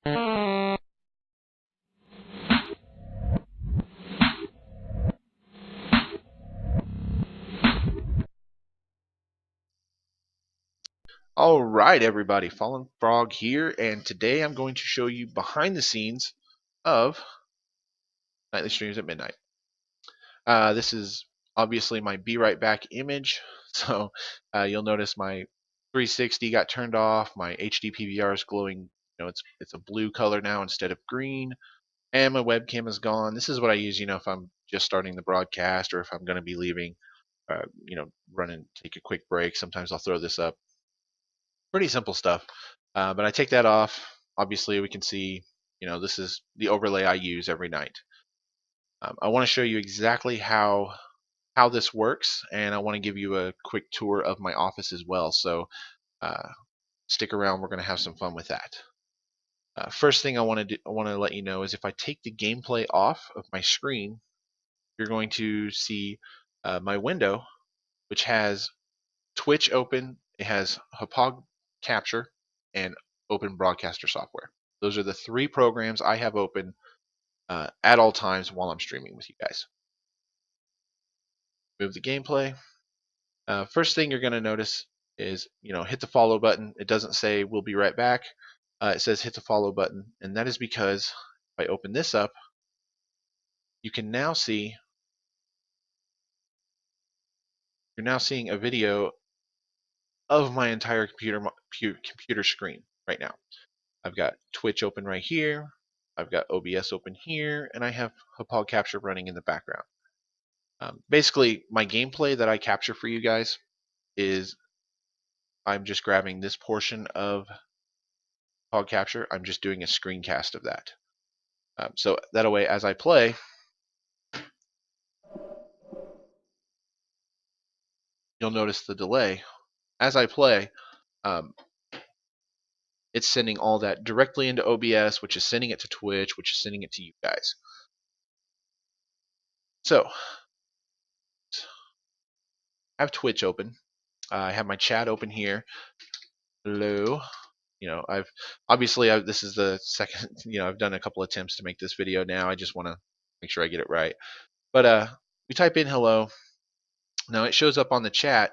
Alright everybody, Fallen Frog here, and today I'm going to show you behind the scenes of Nightly Streams at Midnight. This is obviously my Be Right Back image, so you'll notice my 360 got turned off, my HD PVR is glowing, it's a blue color now instead of green, and my webcam is gone. This is what I use, if I'm just starting the broadcast or if I'm going to be leaving, run and take a quick break. Sometimes I'll throw this up. Pretty simple stuff. But I take that off. Obviously, we can see, this is the overlay I use every night. I want to show you exactly how this works, and I want to give you a quick tour of my office as well. So stick around. We're going to have some fun with that. First thing I want to let you know is if I take the gameplay off of my screen, you're going to see my window, which has Twitch open. It has Hauppauge Capture and Open Broadcaster software. Those are the three programs I have open at all times while I'm streaming with you guys. Move the gameplay. First thing you're going to notice is, hit the follow button. It doesn't say we'll be right back. It says hit the follow button, and that is because if I open this up, you can now see, you're now seeing a video of my entire computer screen right now. I've got Twitch open right here. I've got O.B.S open here, and I have Hauppauge Capture running in the background. Basically, my gameplay that I capture for you guys is I'm just grabbing this portion of Hauppauge Capture. I'm just doing a screencast of that. So that way, as I play, you'll notice the delay. As I play, it's sending all that directly into O.B.S, which is sending it to Twitch, which is sending it to you guys. So, I have Twitch open. I have my chat open here. Hello. I've obviously this is the second. I've done a couple attempts to make this video now. I just want to make sure I get it right. But we type in hello. Now it shows up on the chat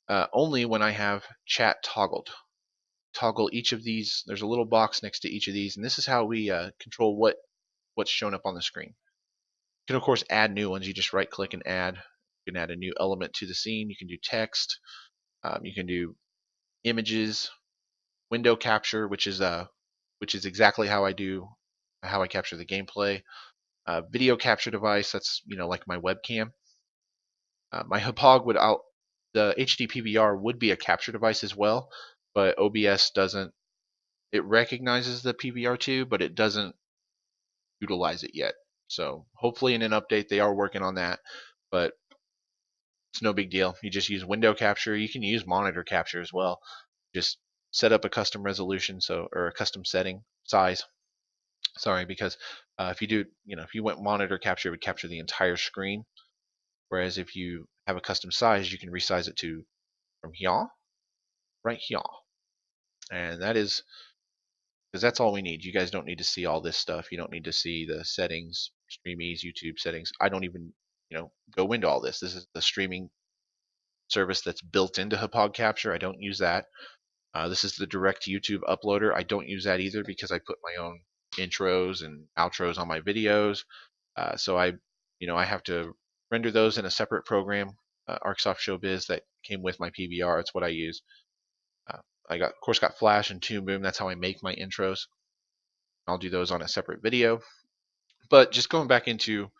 only when I have chat toggled. Toggle each of these. There's a little box next to each of these, and this is how we control what's shown up on the screen. You can of course add new ones. You just right click and add. You can add a new element to the scene. You can do text. You can do images, window capture, which is exactly how I capture the gameplay. Video capture device, that's like my webcam. My Hauppauge the HD PVR would be a capture device as well, but O.B.S doesn't. It recognizes the PVR2, but it doesn't utilize it yet. So hopefully in an update they are working on that, but it's no big deal. You just use window capture. You can use monitor capture as well. Just set up a custom resolution, or a custom setting size. Sorry, because if you went monitor capture, it would capture the entire screen. Whereas if you have a custom size, you can resize it to from here, right here. And that is because that's all we need. You guys don't need to see all this stuff. You don't need to see the settings, StreamEase, YouTube settings. I don't even, go into all this. This is the streaming service that's built into Hauppauge Capture. I don't use that. This is the direct YouTube uploader. I don't use that either because I put my own intros and outros on my videos. So I have to render those in a separate program, ArcSoft Showbiz, that came with my PVR. It's what I use. I of course got Flash and Toon Boom. That's how I make my intros. I'll do those on a separate video. But just going back into,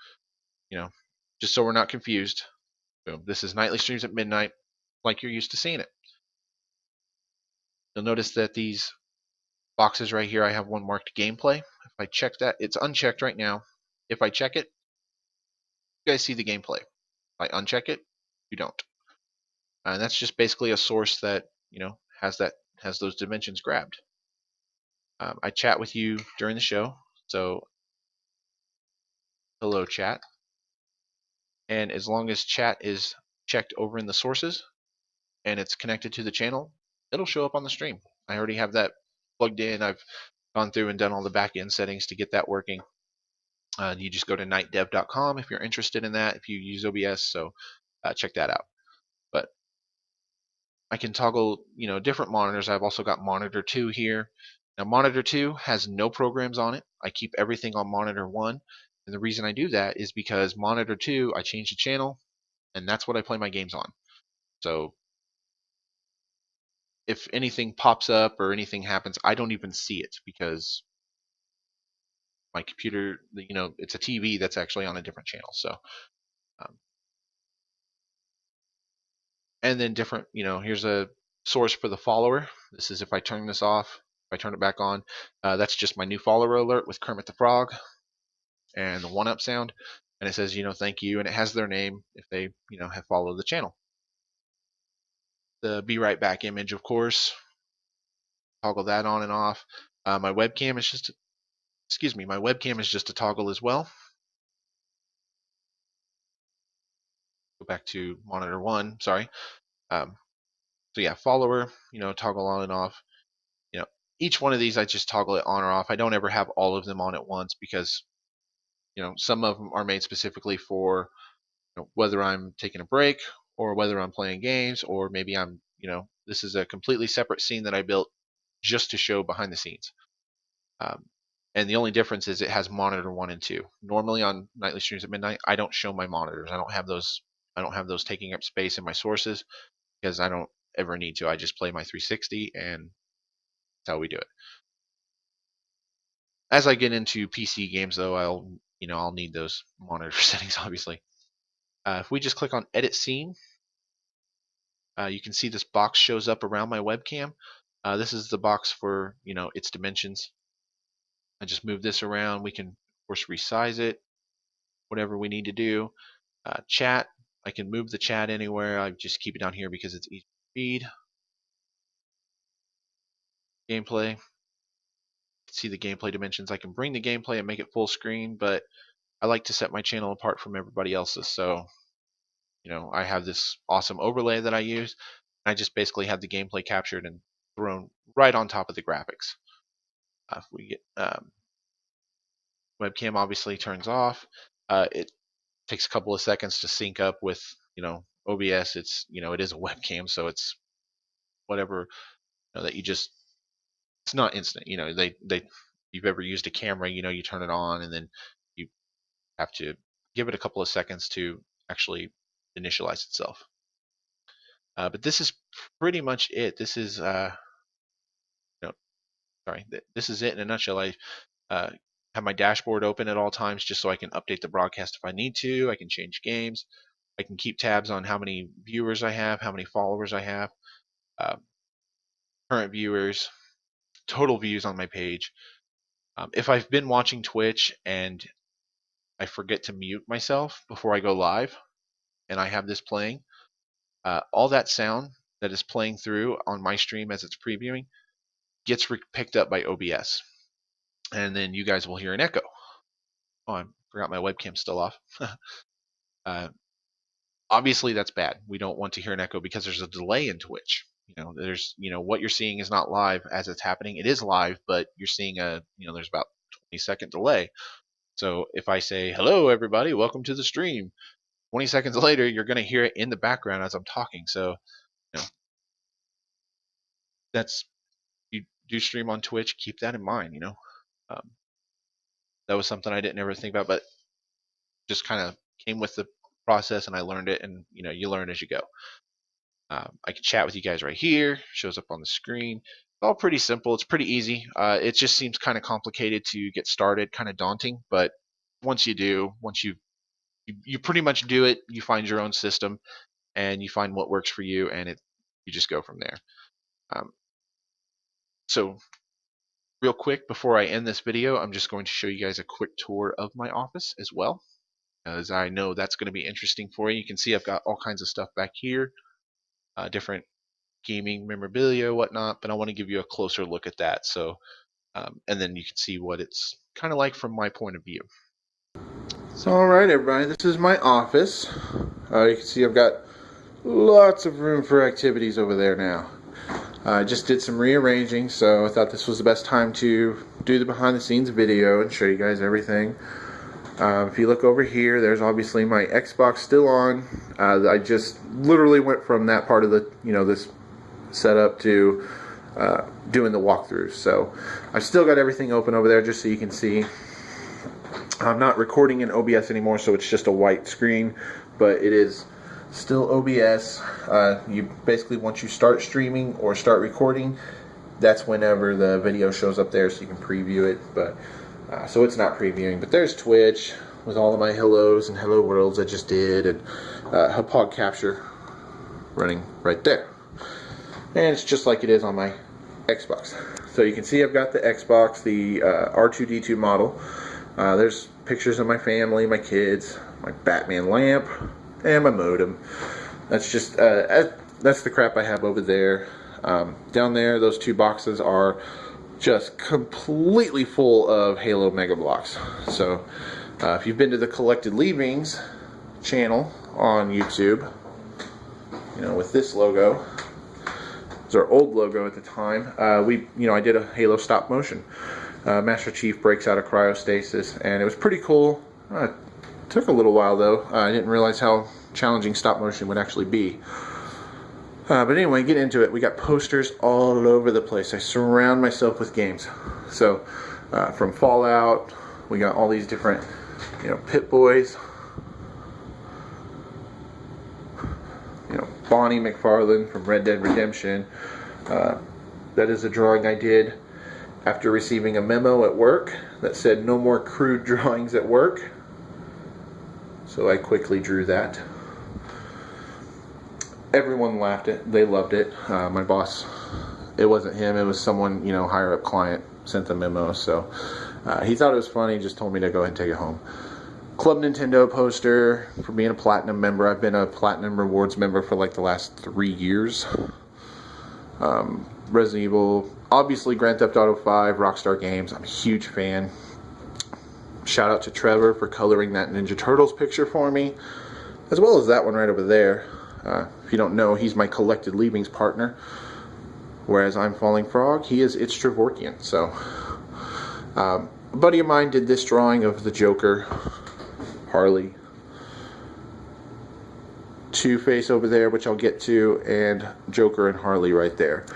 just so we're not confused, boom, this is Nightly Streams at Midnight, like you're used to seeing it. You'll notice that these boxes right here, I have one marked gameplay. If I check that, it's unchecked right now. If I check it, you guys see the gameplay. If I uncheck it, you don't. And that's just basically a source that has those dimensions grabbed. I chat with you during the show, so hello chat. And as long as chat is checked over in the sources and it's connected to the channel, it'll show up on the stream. I already have that plugged in. I've gone through and done all the back-end settings to get that working. You just go to nightdev.com if you're interested in that, if you use OBS, so check that out. But I can toggle, different monitors. I've also got monitor 2 here. Now monitor 2 has no programs on it. I keep everything on monitor 1, and the reason I do that is because monitor 2, I change the channel, and that's what I play my games on. So if anything pops up or anything happens, I don't even see it because my computer, it's a TV that's actually on a different channel. So, um, and then different, here's a source for the follower. This is if I turn this off, if I turn it back on, that's just my new follower alert with Kermit the Frog and the 1-up sound. And it says, thank you. And it has their name if they, have followed the channel. The be right back image, of course, toggle that on and off. My webcam is just, my webcam is just a toggle as well. Go back to monitor 1, sorry. So yeah, follower, toggle on and off. Each one of these I just toggle it on or off. I don't ever have all of them on at once because, some of them are made specifically for, whether I'm taking a break or whether I'm playing games, or maybe I'm, this is a completely separate scene that I built just to show behind the scenes. And the only difference is it has monitor 1 and 2. Normally on nightly streams at midnight, I don't show my monitors. I don't have those taking up space in my sources because I don't ever need to. I just play my 360 and that's how we do it. As I get into PC games though, I'll need those monitor settings obviously. If we just click on edit scene, you can see this box shows up around my webcam. This is the box for, its dimensions. I just move this around. We can, of course, resize it, whatever we need to do. Chat, I can move the chat anywhere. I just keep it down here because it's easy to read. Gameplay, see the gameplay dimensions. I can bring the gameplay and make it full screen, but I like to set my channel apart from everybody else's. So, I have this awesome overlay that I use. I just basically have the gameplay captured and thrown right on top of the graphics. If we get webcam, obviously turns off. It takes a couple of seconds to sync up with, OBS. It's, it is a webcam, so it's whatever that you just. It's not instant. If you've ever used a camera, you turn it on and then you have to give it a couple of seconds to actually initialize itself. But this is pretty much it. This is this is it in a nutshell. I have my dashboard open at all times just so I can update the broadcast if I need to. I can change games. I can keep tabs on how many viewers I have, how many followers I have, current viewers, total views on my page. If I've been watching Twitch and I forget to mute myself before I go live and I have this playing, all that sound that is playing through on my stream as it's previewing gets picked up by OBS. And then you guys will hear an echo. Oh, I forgot my webcam's still off. Obviously, that's bad. We don't want to hear an echo because there's a delay in Twitch. There's, what you're seeing is not live as it's happening. It is live, but you're seeing there's about 20-second delay. So if I say, hello, everybody, welcome to the stream, 20 seconds later, you're going to hear it in the background as I'm talking. So, that's, you do stream on Twitch, keep that in mind, that was something I didn't ever think about, but just kind of came with the process and I learned it, and you learn as you go. I can chat with you guys right here, shows up on the screen. It's all pretty simple, it's pretty easy. It just seems kind of complicated to get started, kind of daunting, but once you pretty much do it, you find your own system and you find what works for you, and you just go from there. So real quick before I end this video, I'm just going to show you guys a quick tour of my office as well, as I know that's going to be interesting for you. You can see I've got all kinds of stuff back here, different gaming memorabilia, whatnot, but I want to give you a closer look at that. So, and then you can see what it's kind of like from my point of view. So, all right, everybody, this is my office. You can see I've got lots of room for activities over there now. I just did some rearranging, so I thought this was the best time to do the behind the scenes video and show you guys everything. If you look over here, there's obviously my Xbox still on. I just literally went from that part of the, this setup to doing the walkthrough. So I've still got everything open over there just so you can see. I'm not recording in O.B.S. anymore, so it's just a white screen, but it is still O.B.S. You basically, once you start streaming or start recording, that's whenever the video shows up there, so you can preview it. But so it's not previewing, but there's Twitch with all of my hellos and hello worlds I just did, and Hauppauge Capture running right there. And it's just like it is on my Xbox. So you can see I've got the Xbox, the R2-D2 model. There's pictures of my family, my kids, my Batman lamp, and my modem. That's just that's the crap I have over there. Down there, those two boxes are just completely full of Halo Mega Blocks. So if you've been to the Collected Leavings channel on YouTube, with this logo, it's our old logo at the time. I did a Halo stop motion. Master Chief breaks out of cryostasis, and it was pretty cool. It took a little while though. I didn't realize how challenging stop motion would actually be. But anyway, get into it. We got posters all over the place. I surround myself with games. So from Fallout, we got all these different, Pit Boys, Bonnie McFarlane from Red Dead Redemption. That is a drawing I did after receiving a memo at work that said no more crude drawings at work. So I quickly drew that. Everyone laughed it. They loved it. My boss, it wasn't him, it was someone, higher up client sent the memo. So he thought it was funny, just told me to go ahead and take it home. Club Nintendo poster for being a Platinum member. I've been a Platinum Rewards member for like the last 3 years. Resident Evil, obviously Grand Theft Auto 5, Rockstar Games. I'm a huge fan. Shout out to Trevor for coloring that Ninja Turtles picture for me, as well as that one right over there. If you don't know, he's my Collected Leavings partner, whereas I'm Falling Frog, he is It's Trevorkian. So a buddy of mine did this drawing of the Joker, Harley, Two-Face over there, which I'll get to, and Joker and Harley right there.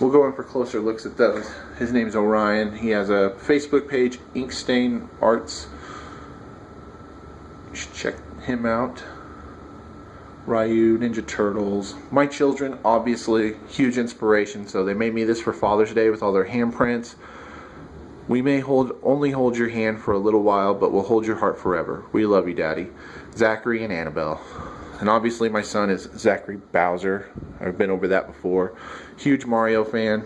We'll go in for closer looks at those. His name's Orion. He has a Facebook page, Inkstain Arts. You should check him out. Ryu, Ninja Turtles. My children, obviously, huge inspiration. So they made me this for Father's Day with all their handprints. We may only hold your hand for a little while, but we'll hold your heart forever. We love you, Daddy. Zachary and Annabelle. And obviously my son is Zachary Bowser. I've been over that before. Huge Mario fan.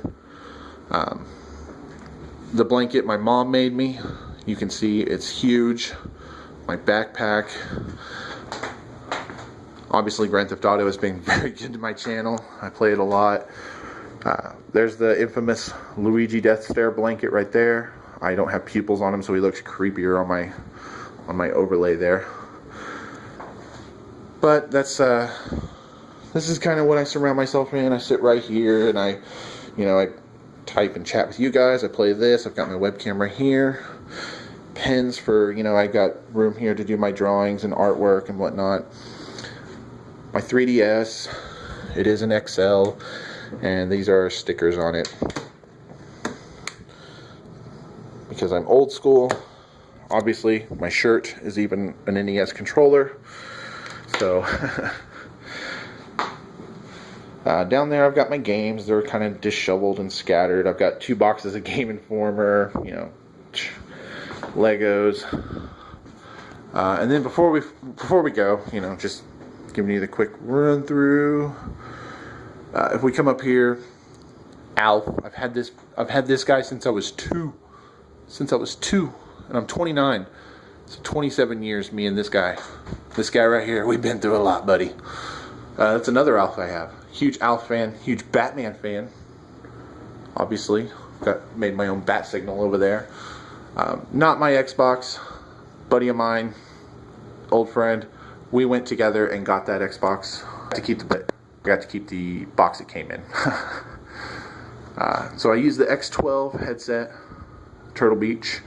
The blanket my mom made me, you can see it's huge. My backpack. Obviously Grand Theft Auto has been very good to my channel. I play it a lot. There's the infamous Luigi Death Stare blanket right there. I don't have pupils on him, so he looks creepier on my overlay there. But that's this is kind of what I surround myself in. I sit right here and I type and chat with you guys. I play this. I've got my webcam right here. Pens for, I got room here to do my drawings and artwork and whatnot. My 3DS, it is an XL, and these are stickers on it. Because I'm old school, obviously my shirt is even an NES controller. So down there I've got my games. They're kind of disheveled and scattered. I've got 2 boxes of Game Informer, Legos. And then before we go, just giving you the quick run through. If we come up here, Alf. I've had this guy since I was 2. And I'm 29. So 27 years, me and this guy. This guy right here, we've been through a lot, buddy. That's another Alf I have. Huge Alf fan, huge Batman fan. Obviously, made my own bat signal over there. Not my Xbox. Buddy of mine, old friend. We went together and got that Xbox. I got to keep the box it came in. So I use the X12 headset, Turtle Beach.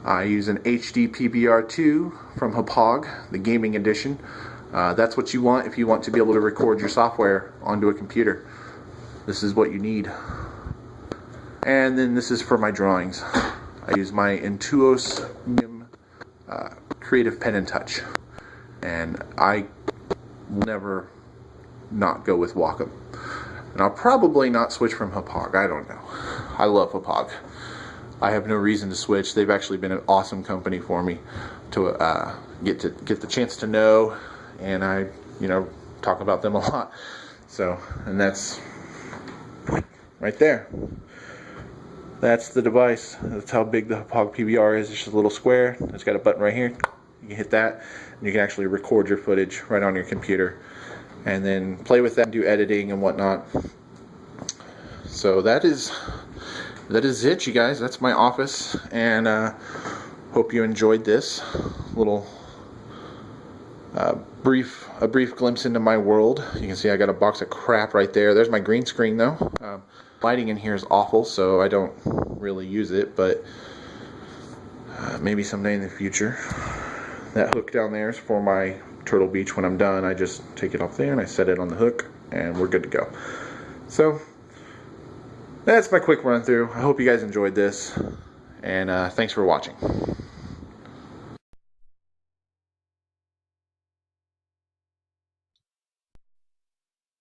I use an HD PBR2 from Hauppauge, the gaming edition. That's what you want if you want to be able to record your software onto a computer. This is what you need. And then this is for my drawings. I use my Intuos Creative Pen and Touch. And I will never not go with Wacom. And I'll probably not switch from Hauppauge. I don't know. I love Hauppauge. I have no reason to switch. They've actually been an awesome company for me to get the chance to know, and I talk about them a lot. So, and that's right there. That's the device. That's how big the Hauppauge PBR is. It's just a little square. It's got a button right here. You can hit that, and you can actually record your footage right on your computer, and then play with that and do editing and whatnot. So that is it, you guys. That's my office, and hope you enjoyed this little brief glimpse into my world. You can see I got a box of crap right there. There's my green screen though. Lighting in here is awful, so I don't really use it, but maybe someday in the future. That hook down there is for my Turtle Beach. When I'm done, I just take it off there and I set it on the hook, and we're good to go. So that's my quick run through. I hope you guys enjoyed this, and thanks for watching.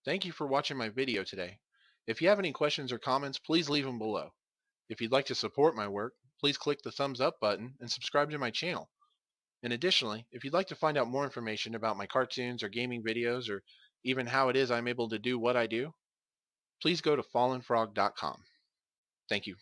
Thank you for watching my video today. If you have any questions or comments, please leave them below. If you'd like to support my work, please click the thumbs up button and subscribe to my channel. And additionally, if you'd like to find out more information about my cartoons or gaming videos, or even how it is I'm able to do what I do, please go to fallenfrog.com. Thank you.